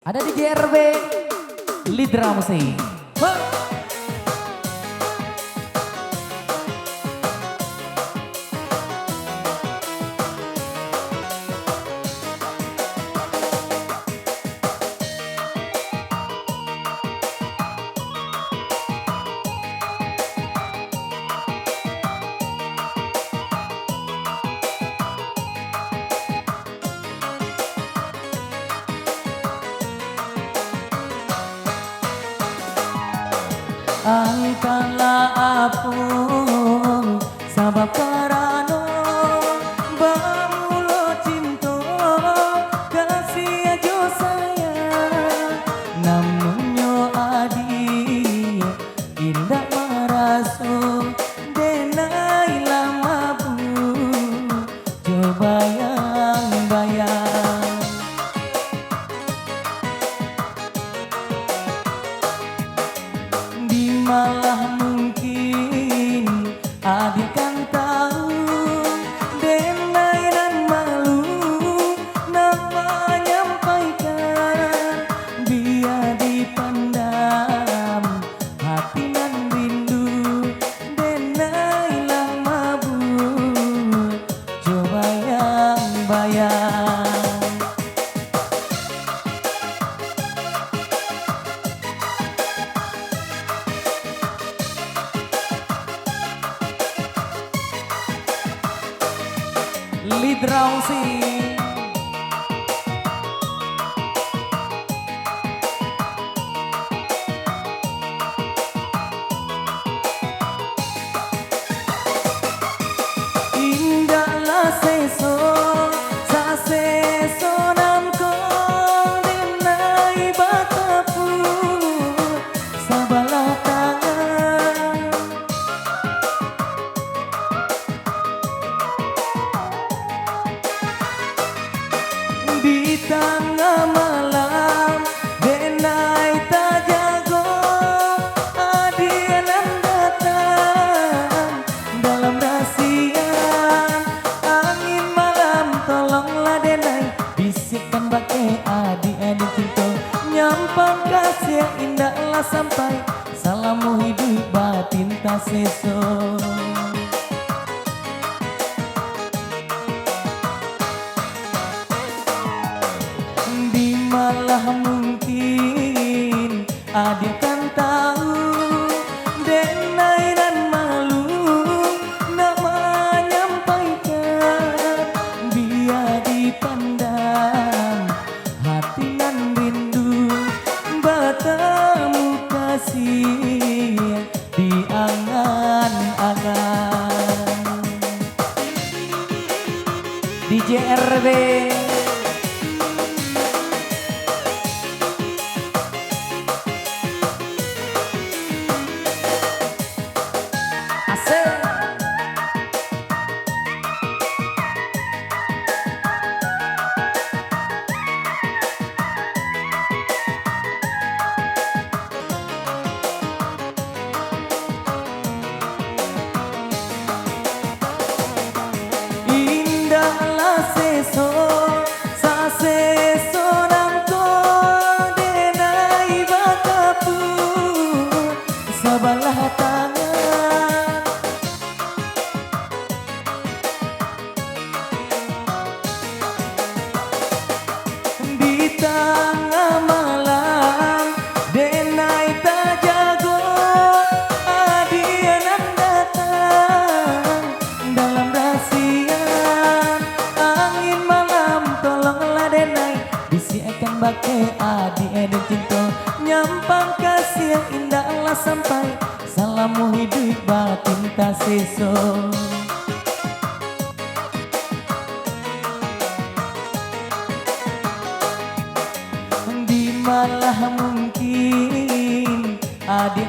Ada di GRB Lidra Musik. Angkatlah apung sabab karano bamulo cinta kasih ajo sayang namun yo adi indah maraso denai lama bu coba yang bayang malah mungkin adik kan tahu denai dan malu nama nyampaikan biar dipandang hati dan rindu denai lah mabuk coba yang bayang. Lidra Musik. Indahlah seso sa seso namko denai batapu sabalah tangan di tengah malam denai tak jago adian datang dalam rasian angin malam tolonglah denai bisikkan bagai adian cinta nyampang kasih yang indahlah sampai salamu hidup batin tak seso. Malah mungkin adik kan tahu denai dan malu nama nyampaikan biar dipandang hati dan rindu bertemu kasih di angan-angan di GRB seso sa seso namko denai batapu sabalah tangan di tengah malam denai tak jago adian datang dalam rahasia bisi akan bagai adik dan cinta nyampang kasih yang indah Allah sampai salamu hidup batin tak seso. Di malah mungkin adik